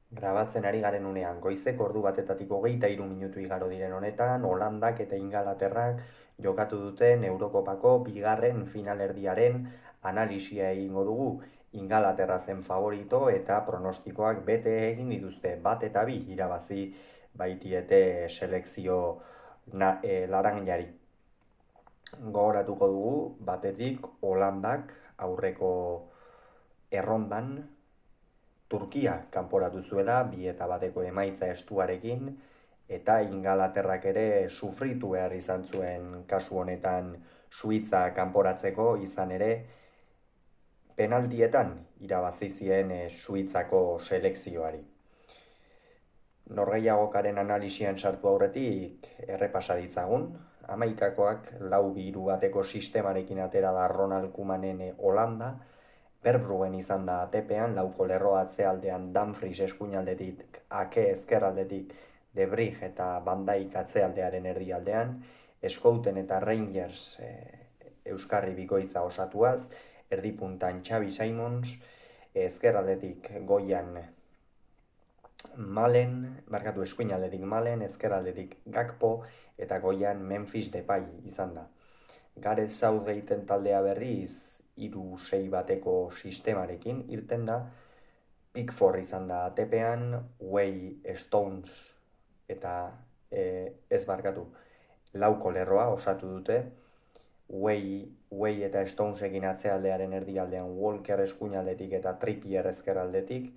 Grabatzen ari garen unean, goizeko ordu batetatik 23 minutu igaro diren honetan, Holandak eta Ingalaterrak jokatu duten Eurokopako bigarren finalerdiaren analisia egingo dugu. Ingalaterra zen favorito eta pronostikoak bete egin dituzte, bat eta bi irabazi baitiete selekzio laranjari. Gogoratuko dugu, batetik Holandak aurreko errondan Turkia kanporatu zuela 2-1 emaitza estuarekin, eta Ingalaterrak ere sufritu behar izan zuen kasu honetan Suitza kanporatzeko, izan ere penaltietan irabazi zien Suitzako selekzioari. Norgehiagokaren analisian sartu aurretik errepasa ditzagun. Hamaikakoak 4-3 sistemarekin atera da Ronald Koemanen Holanda. Verbruggen izan da atepean, lauko lerroa atzealdean Dumfries eskuinaldetik, Ake ezkerraldetik, De Vrij eta Van Dijk atzealdearen erdialdean, Schouten eta Rangers euskarri bikoitza osatuaz, erdipuntan Xabi Simons, ezkerraldetik goian eskuinaldetik Malen, ezkerraldetik Gakpo eta goian Memphis Depay izan da. Gareth Southgateen taldea berriz 3-6-1 sistemarekin irten da. Pickford izan da atepean, Stones eta lauko lerroa osatu dute. Way eta Stonesekin atzealdearen erdialdean, Walker eskuinaldetik eta Trippier ezkerraldetik.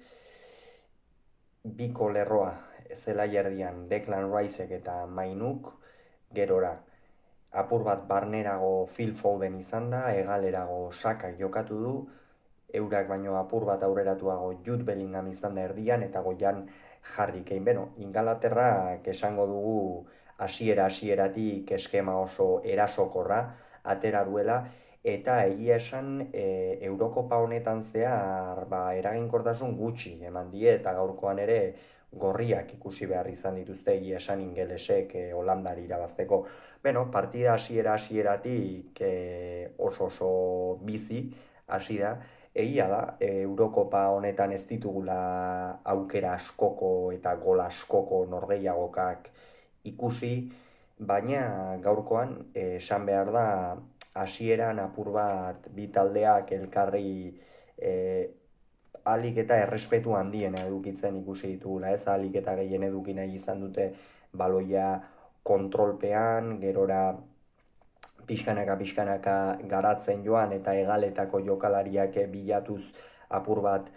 Biko lerroa zelai erdian Declan Riceek eta Mainuk, gerora apur bat barnerago Phil Foden izan da, hegalerago Sakak jokatu du, eurak baino apur bat aurreratuago Jude Bellingham izan da erdian, eta goian Harry Kane. Ingalaterrak esango dugu hasieratik eskema oso erasokorra atera duela, eta egia esan Eurokopa honetan zehar eraginkortasun gutxi eman die, eta gaurkoan ere gorriak ikusi behar izan dituzte egia esan ingelesek Holandari irabazteko. Partida hasieratik oso bizi hasi da. Egia da, Eurokopa honetan ez ditugula aukera askoko eta gol askoko norgehiagokak ikusi, baina gaurkoan esan behar da hasieran apur bat bi taldeak elkarri ahalik eta errespetu handiena edukitzen ikusi ditugula, ez ahalik eta gehien eduki nahi izan dute baloia kontrolpean, gerora pixkanaka garatzen joan eta hegaletako jokalariak bilatuz apur bat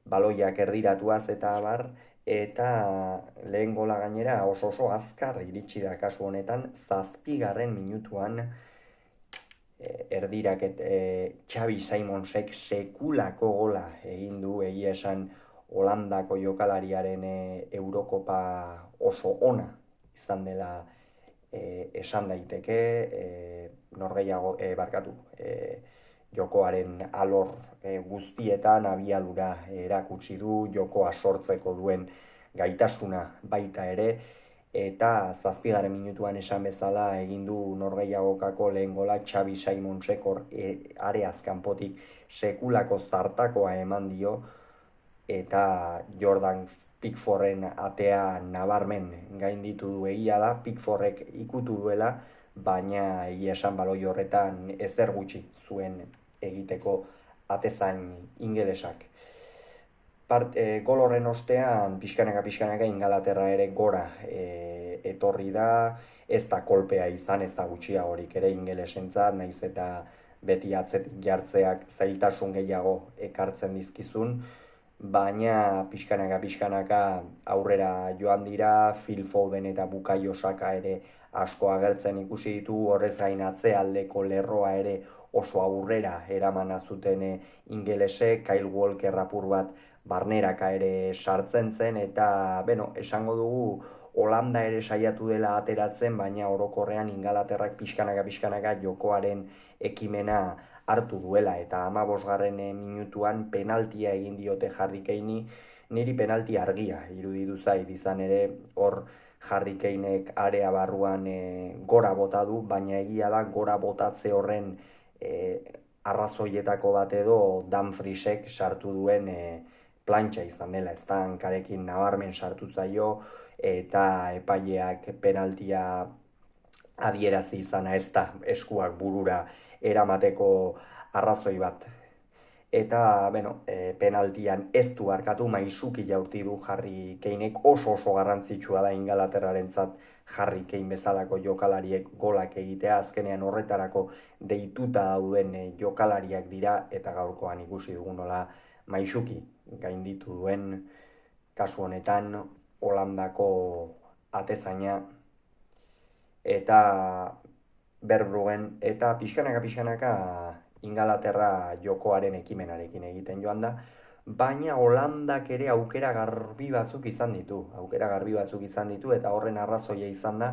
baloiak erdiratuaz eta abar, eta lehen gola gainera oso azkar iritsi da kasu honetan, 7. minutuan erdiraket Xabi Simonsek sekulako gola egin du, egia esan Holandako jokalariaren Eurokopa oso ona izan dela esan daiteke, jokoaren alor guztietan abiadura erakutsi du, jokoa sortzeko duen gaitasuna baita ere, eta 7. minutuan esan bezala egin du norgehiagokako lehen gola Xabi Simonsek areaz kanpotik sekulako zartakoa eman dio, eta Jordan Pickforden atea nabarmen gainditu du. Egia da, Pickfordek ikutu duela, baina egia esan baloi horretan ezer gutxi zuen egiteko atezain ingelesak. Gol horren ostean, pixkanaka Ingalaterra ere gora etorri da, ez da kolpea izan, ez da gutxiagorik ere ingelesentzat, naiz eta beti atzetik jartzeak zailtasun gehiago ekartzen dizkizun, baina pixkanaka aurrera joan dira. Phil Foden eta Bukayo Saka ere asko agertzen ikusi ditu, horrez gain atzealdeko lerroa ere oso aurrera eramana zuten ingelesek, Kyle Walker apur bat barneraka ere sartzen zen, eta esango dugu Holanda ere saiatu dela ateratzen, baina orokorrean Ingalaterrak pixkanaka jokoaren ekimena hartu duela, eta 15. minutuan penaltia egin diote Harry Kanei. Niri penalti argia iruditu zait, izan ere hor Harry Kanek area barruan gora bota du, baina egia da gora botatze horren arrazoietako bat edo Dumfriesek sartu duen plantxa izan dela, ez da, hankarekin nabarmen sartu zaio, eta epaileak penaltia adierazi izana ez da eskuak burura eramateko arrazoi bat. Eta, bueno, penaltian ez du arkatu, Maisuki jaurti du Harry Kanek, oso garrantzitsua da Ingalaterrarentzat Harry Kane bezalako jokalariek golak egitea, azkenean horretarako deituta dauden jokalariak dira, eta gaurkoan ikusi dugun nola Maisuki gainditu duen, kasu honetan Holandako atezaina, eta Verbruggen, eta pixkanaka Ingalaterra jokoaren ekimenarekin egiten joan da, baina Holandak ere aukera garbi batzuk izan ditu, eta horren arrazoia izan da,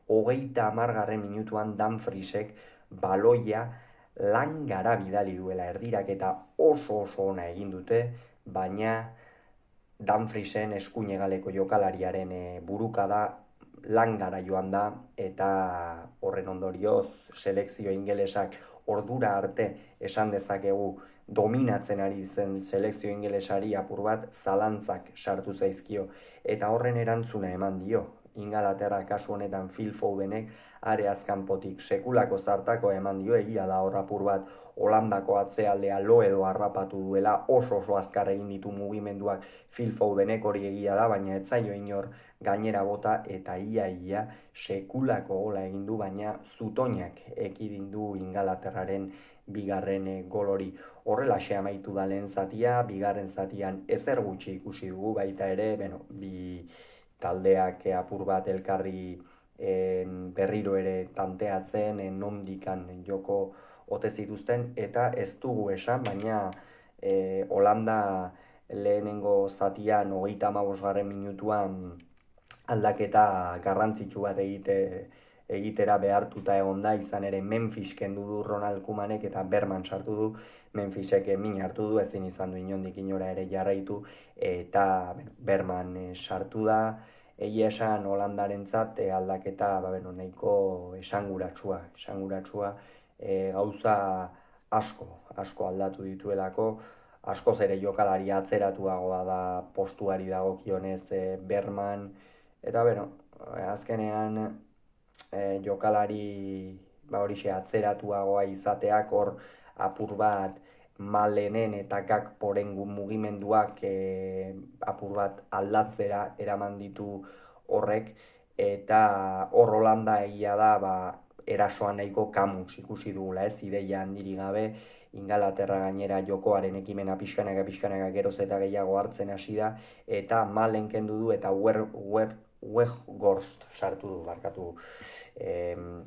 30. minutuan Dumfriesek baloia langara bidali duela erdirak, eta oso ona egin dute, baina Dumfriesen eskuinegaleko jokalariaren burukada langara joan da, eta horren ondorioz selekzio ingelesak ordura arte esan dezakegu dominatzen ari zen selekzio ingelesari apur bat zalantzak sartu zaizkio, eta horren erantzuna eman dio. Ingalaterra kasu honetan Phil Fodenek areaz kanpotik sekulako zartako eman dio, egia da hor apur bat Holandako atzealdea lo edo harrapatu duela, oso azkar egin ditu mugimenduak Phil Fodenek, hori egia da, baina ez zaio inor gainera bota, eta ia sekulako gola egin du, baina zutoinak ekidin du Ingalaterraren bigarren gol hori. Horrelaxe amaitu da lehen zatia, bigarren zatian ezer gutxi ikusi dugu, baita ere, bi taldeak apur bat elkarri berriro ere tanteatzen, nondikan joko ote zituzten, eta ez dugu esan, baina Holanda lehenengo zatian 35. minutuan aldaketa garrantzitsu bat egitera behartuta egon da, izan ere Memphis kendu du Ronald Koemanek eta Berman sartu du, Memphisek min hartu du, ezin izan du inondik inora ere jarraitu, eta Berman sartu da. Egia esan Holandarentzat aldaketa nahiko esanguratsua, gauza asko aldatu dituelako, askoz ere jokalari atzeratuagoa da postuari dagokionez Berman, eta azkenean jokalari horixe atzeratuagoa izateak hor apur bat Malenen eta Gakporen mugimenduak apur bat aldatzera eraman ditu horrek, eta hor Holanda egia da erasoan nahiko kamuz ikusi dugula, ez ideia handiri gabe, Ingalaterra gainera jokoaren ekimena pixkanaka geroz eta gehiago hartzen hasi da, eta Malen kendu du eta Weghorst sartu du, barkatu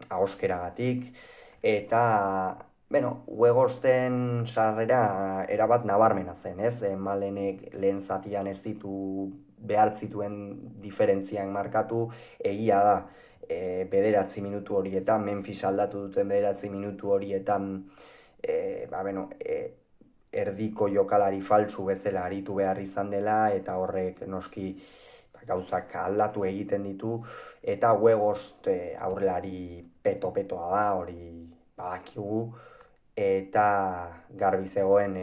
ahoskeragatik, eta Weghorsten sarrera erabat nabarmena zen, ez? Malenek lehen zatian ez ditu behar zituen diferentziak markatu, egia da, 9 minutu horietan, Memphis aldatu duten 9 minutu horietan, erdiko jokalari faltsu bezala aritu behar izan dela, eta horrek noski gauzak aldatu egiten ditu, eta Weghorst aurrelari peto-petoa da, hori badakigu, eta garbi zegoen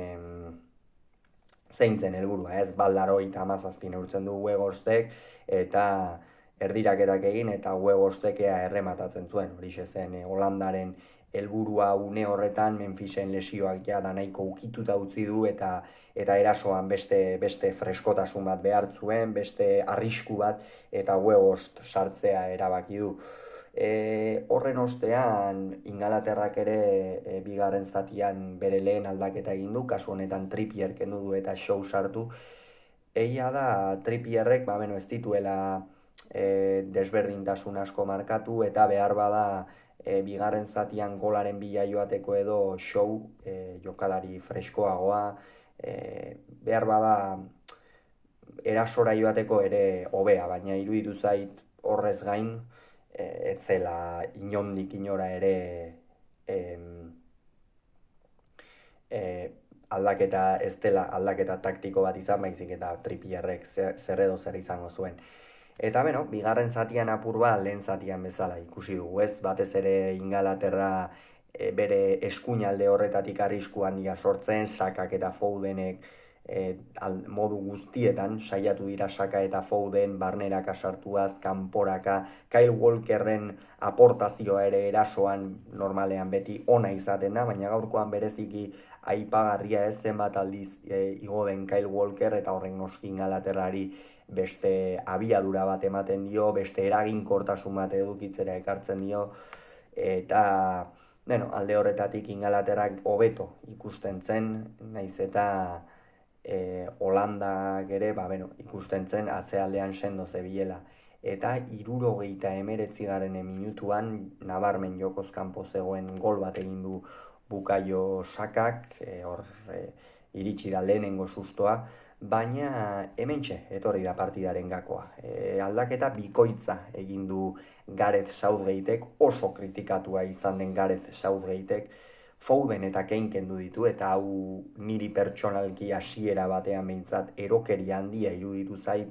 zein zen helburua, ez? Baldaro 17 neurtzen du Weghorstek, eta erdiraketak egin, eta Weghorstek errematatzen zuen, horixe zen Holandaren helburua une horretan, Memphisen lesioak da nahiko ukituta utzi du, eta erasoan beste freskotasun bat behar zuen, beste arrisku bat, eta Weghorst sartzea erabaki du. Horren ostean, Ingalaterrak ere bigarren zatian bere lehen aldaketa egin du, kasu honetan Trippier kendu du eta Shaw sartu. Egia da, Trippierrek ez dituela desberdintasun asko markatu, eta behar bada bigarren zatian golaren bila joateko edo Shaw jokalari freskoagoa, behar bada erasora joateko ere hobea, baina iruditu zait horrez gain, ez zela inondik inora ere aldaketa ez dela aldaketa taktiko bat izan, baizik eta Trippierrek zer edo zer izango zuen. Eta bigarren zatian apur bat lehen zatian bezala ikusi dugu, ez? Batez ere Ingalaterra bere eskuinalde horretatik arrisku handia sortzen, Sakak eta Fodenek modu guztietan saiatu dira Saka eta Foden barneraka sartuaz, kanporaka, Kyle Walkerren aportazioa ere erasoan normalean beti ona izaten da, baina gaurkoan bereziki aipagarria ez zenbat aldiz igo den Kyle Walker eta horren noski Ingalaterrari beste abiadura bat ematen dio, beste eraginkortasun bat edukitzera ekartzen dio, eta alde horretatik Ingalaterrak hobeto ikusten zen, naiz eta Holandak ere ikusten zen atzealdean sendo zebilela. Eta 79. minutuan nabarmen jokoz kanpo zegoen gol bat egin du Bukayo Sakak, iritsi da lehenengo sustoa, baina hementxe etorri da partidaren gakoa. Aldaketa bikoitza egin du Gareth Southgatek, oso kritikatua izan den Gareth Southgatek, Foden eta Kane kendu ditu, eta hau niri pertsonalki hasiera batean behintzat erokeria handia iruditu zait.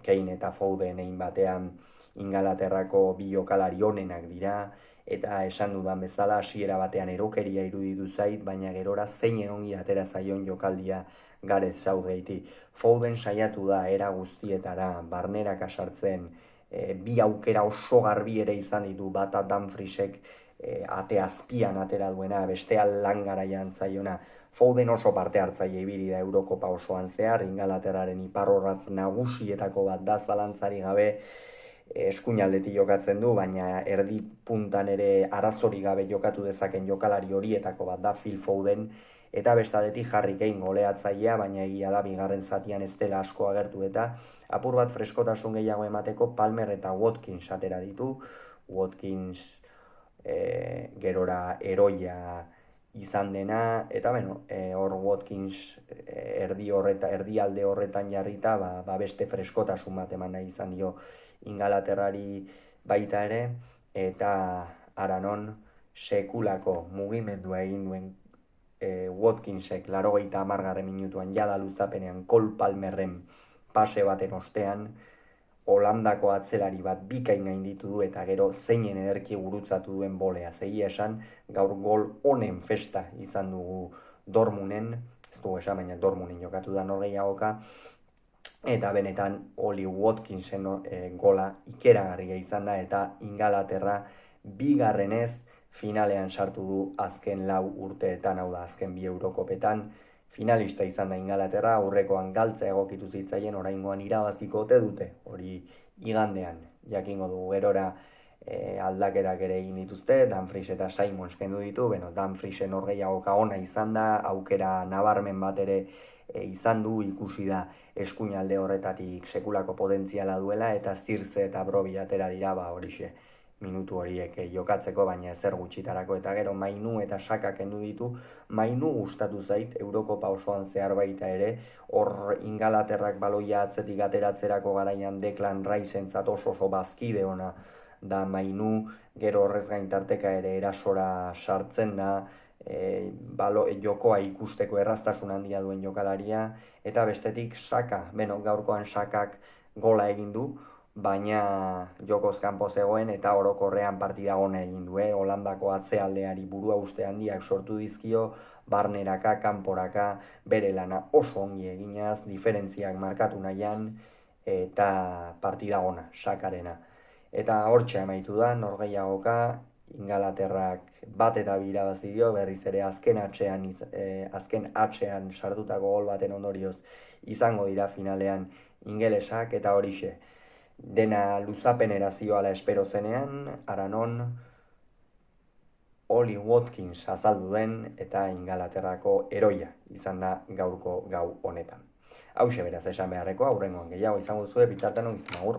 Kane eta Foden egin batean Ingalaterrako bi jokalari onenak dira, eta esan dudan bezala hasiera batean erokeria iruditu zait, baina gerora zeinen ongi atera zaion jokaldia Gareth Southgatei. Foden saiatu da era guztietara barneraka sartzen, bi aukera oso garbi ere izan ditu, bata Dumfriesek ate azpian atera duena, bestea Langaraian zaiona. Foden oso parte hartzaile ibili da Eurokopa osoan zehar, Ingalaterraren iparrorratz nagusietako bat da zalantzari gabe, eskuinaldetik jokatzen du, baina erdi puntan ere arazorik gabe jokatu dezaken jokalari horietako bat da Phil Foden, eta bestaldetik Harry Kane goleatzailea, baina egia da bigarren zatian ez dela asko agertu, eta apur bat freskotasun gehiago emateko Palmer eta Watkins atera ditu. Watkins gerora eroia izan dena, eta hor Watkins erdialde horretan jarrita, beste freskotasun bat eman nahi izan dio Ingalaterrari baita ere, eta aranon sekulako mugimendua egin duen Watkinsek 80. minutuan jada luzapenean Cole Palmerren pase baten ostean, Holandako atzelari bat bikain gainditu du, eta gero zeinen ederki gurutzatu duen bolea. Egia esan, gaur gol honen festa izan dugu Dortmunden, ez dugu esan, baina Dortmunden jokatu da norgehiagoka, eta benetan Oli Watkinsen gola ikeragarria izan da, eta Ingalaterra bigarrenez finalean sartu du azken 4 urteetan, hau da azken 2 Eurokopetan. Finalista izan da Ingalaterra, aurrekoan galtza egokitu zitzaien, oraingoan irabaziko ote dute, hori igandean jakingo dugu. Gerora aldaketak ere egin dituzte, Dumfries eta Simons kendu ditu, Dumfriesen norgehiagoka ona izan da, aukera nabarmen bat ere izan du, ikusi da eskuinalde horretatik sekulako potentziala duela, eta Zirze eta Brobi atera dira, horixe minutu horiek jokatzeko, baina ezer gutxitarako, eta gero Mainu eta Saka kendu ditu. Mainu gustatu zait Eurokopa osoan zehar baita ere, hor Ingalaterrak baloia atzetik ateratzerako garaian Declan Rice-entzat oso bazkide ona da Mainu, gero horrez gain tarteka ere erasora sartzen da, jokoa ikusteko erraztasun handia duen jokalaria, eta bestetik Saka, gaurkoan Sakak gola egin du, baina jokoz kanpo zegoen eta orokorrean partida ona egin du. Holandako atzealdeari burua uste handiak sortu dizkio, barneraka, kanporaka, bere lana oso ongi eginaz, diferentziak markatu nahian, eta partida ona, Sakarena. Eta hortxe amaitu da, norgehiagoka, Ingalaterrak bat eta bi irabazi dio, berriz ere azken atxean sartutako gol baten ondorioz izango dira finalean ingelesak, eta horixe. Dena luzapenera zioala espero zenean, aranon Oli Watkins azaldu den eta Ingalaterrako eroia izan da gaurko gau honetan. Hauxe beraz esan beharreko, aurrengoan gehiago izango zuen, bitartean ongi zen, agur.